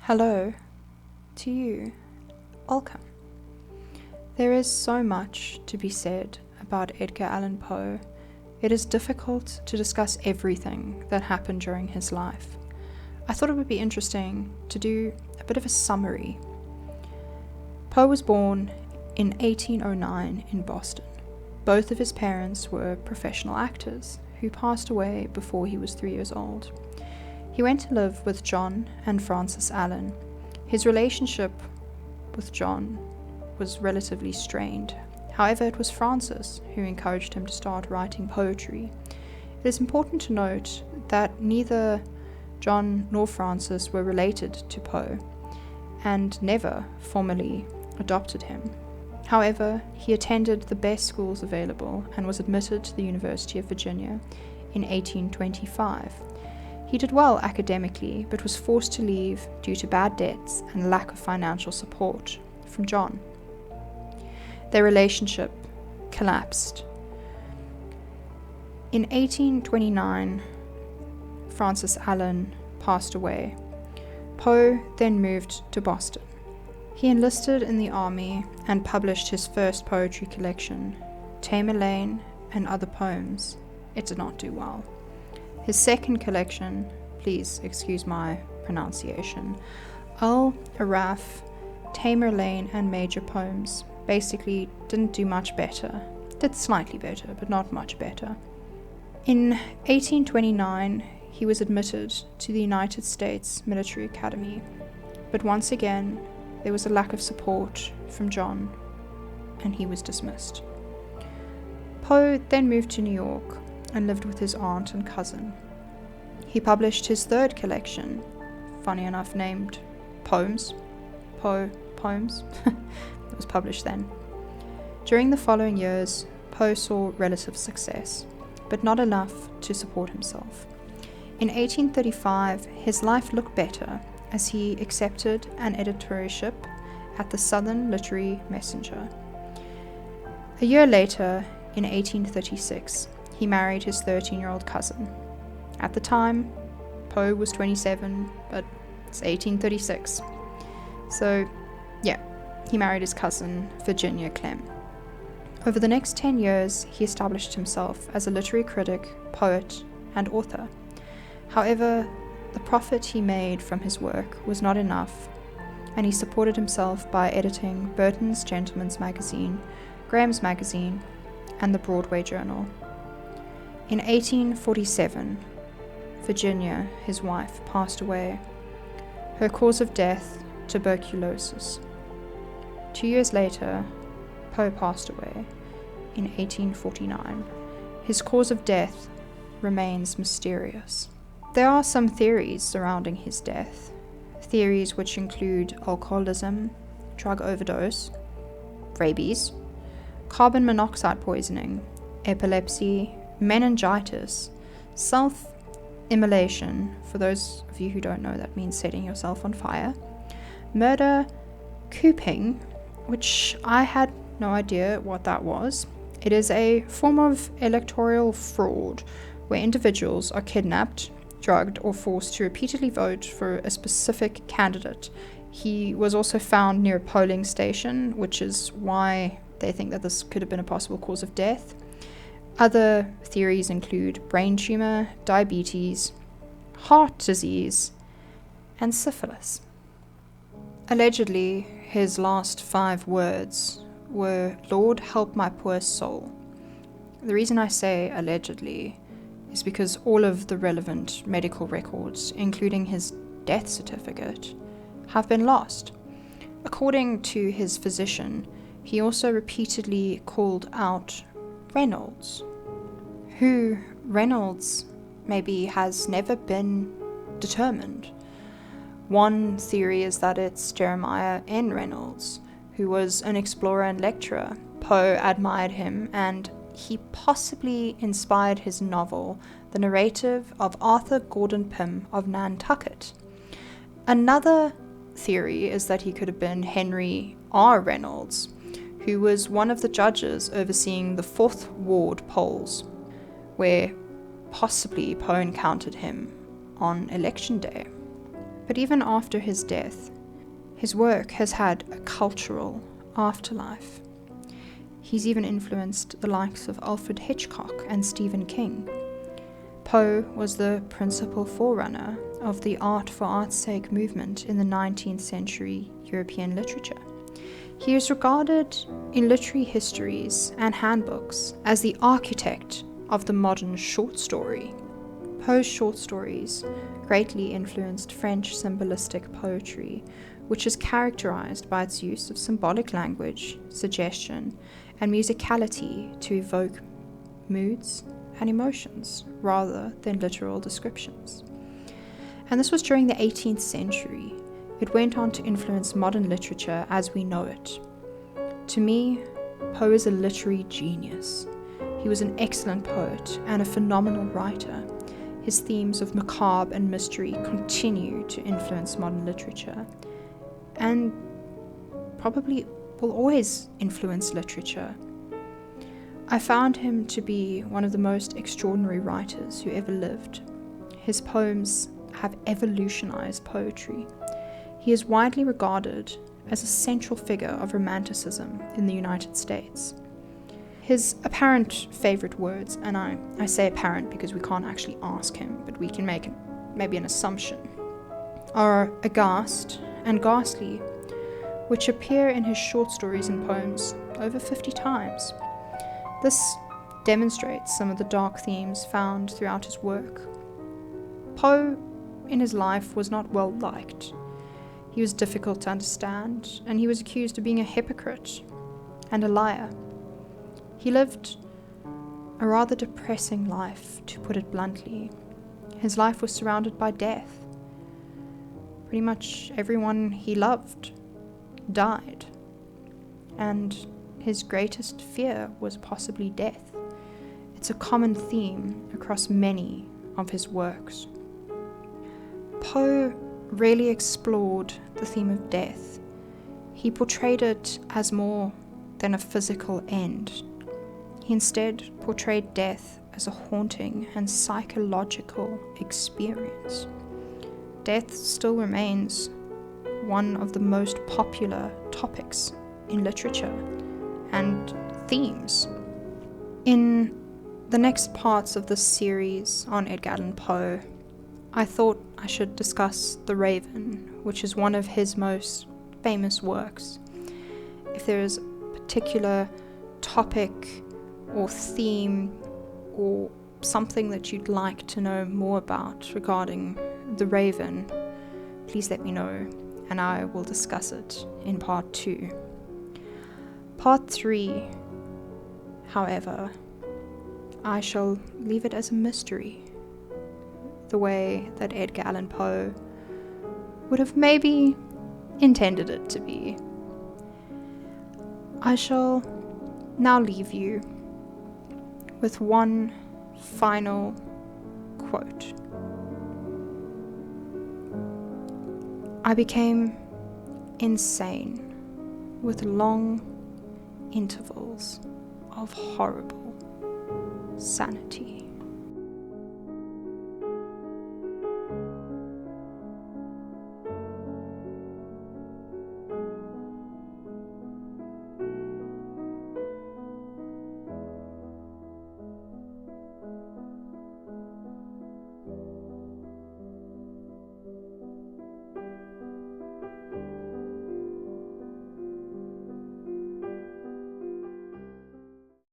Hello to you. Welcome. There is so much to be said about Edgar Allan Poe. It is difficult to discuss everything that happened during his life. I thought it would be interesting to do a bit of a summary. Poe was born in 1809 in Boston. Both of his parents were professional actors who passed away before he was 3 years old. He went to live with John and Frances Allan. His relationship with John was relatively strained. However, it was Frances who encouraged him to start writing poetry. It is important to note that neither John nor Frances were related to Poe and never formally adopted him. However, he attended the best schools available and was admitted to the University of Virginia in 1825. He did well academically, but was forced to leave due to bad debts and lack of financial support from John. Their relationship collapsed. In 1829, Frances Allan passed away. Poe then moved to Boston. He enlisted in the army and published his first poetry collection, Tamerlane and Other Poems. It did not do well. His second collection, please excuse my pronunciation, Al-Araf, Tamerlane and Major Poems, basically didn't do much better. Did slightly better, but not much better. In 1829, he was admitted to the United States Military Academy, but once again, there was a lack of support from John, and he was dismissed. Poe then moved to New York and lived with his aunt and cousin. He published his third collection, funny enough named Poems. Poe Poems. It was published then. During the following years, Poe saw relative success, but not enough to support himself. In 1835, his life looked better as he accepted an editorship at the Southern Literary Messenger. A year later, in 1836, he married his 13-year-old cousin. At the time, Poe was 27, but it's 1836. So, yeah, he married his cousin, Virginia Clem. Over the next 10 years, he established himself as a literary critic, poet, and author. However, the profit he made from his work was not enough, and he supported himself by editing Burton's Gentleman's Magazine, Graham's Magazine, and the Broadway Journal. In 1847, Virginia, his wife, passed away. Her cause of death, tuberculosis. 2 years later, Poe passed away in 1849. His cause of death remains mysterious. There are some theories surrounding his death, theories which include alcoholism, drug overdose, rabies, carbon monoxide poisoning, epilepsy, meningitis, self-immolation, for those of you who don't know, that means setting yourself on fire, murder, cooping, which I had no idea what that was. It is a form of electoral fraud where individuals are kidnapped, drugged, or forced to repeatedly vote for a specific candidate. He was also found near a polling station, which is why they think that this could have been a possible cause of death. Other theories include brain tumor, diabetes, heart disease, and syphilis. Allegedly, his last 5 words were, "Lord, help my poor soul." The reason I say allegedly is because all of the relevant medical records, including his death certificate, have been lost. According to his physician, he also repeatedly called out Reynolds. Who Reynolds maybe has never been determined. One theory is that it's Jeremiah N. Reynolds, who was an explorer and lecturer. Poe admired him, and he possibly inspired his novel, The Narrative of Arthur Gordon Pym of Nantucket. Another theory is that he could have been Henry R. Reynolds, who was one of the judges overseeing the 4th Ward polls, where possibly Poe encountered him on election day. But even after his death, his work has had a cultural afterlife. He's even influenced the likes of Alfred Hitchcock and Stephen King. Poe was the principal forerunner of the art for art's sake movement in the 19th century European literature. He is regarded in literary histories and handbooks as the architect of the modern short story. Poe's short stories greatly influenced French symbolistic poetry, which is characterized by its use of symbolic language, suggestion, and musicality to evoke moods and emotions rather than literal descriptions. And this was during the 18th century. It went on to influence modern literature as we know it. To me, Poe is a literary genius. He was an excellent poet and a phenomenal writer. His themes of macabre and mystery continue to influence modern literature, and probably will always influence literature. I found him to be one of the most extraordinary writers who ever lived. His poems have evolutionized poetry. He is widely regarded as a central figure of Romanticism in the United States. His apparent favorite words, and I say apparent because we can't actually ask him, but we can make maybe an assumption, are aghast and ghastly, which appear in his short stories and poems over 50 times. This demonstrates some of the dark themes found throughout his work. Poe, in his life, was not well liked. He was difficult to understand, and he was accused of being a hypocrite and a liar. He lived a rather depressing life, to put it bluntly. His life was surrounded by death. Pretty much everyone he loved died, and his greatest fear was possibly death. It's a common theme across many of his works. Poe really explored the theme of death. He portrayed it as more than a physical end. He instead portrayed death as a haunting and psychological experience. Death still remains one of the most popular topics in literature and themes. In the next parts of this series on Edgar Allan Poe, I thought I should discuss The Raven, which is one of his most famous works. If there is a particular topic or theme or something that you'd like to know more about regarding The Raven, please let me know and I will discuss it in part 2. Part 3, however, I shall leave it as a mystery, the way that Edgar Allan Poe would have maybe intended it to be. I shall now leave you with one final quote. I became insane with long intervals of horrible sanity.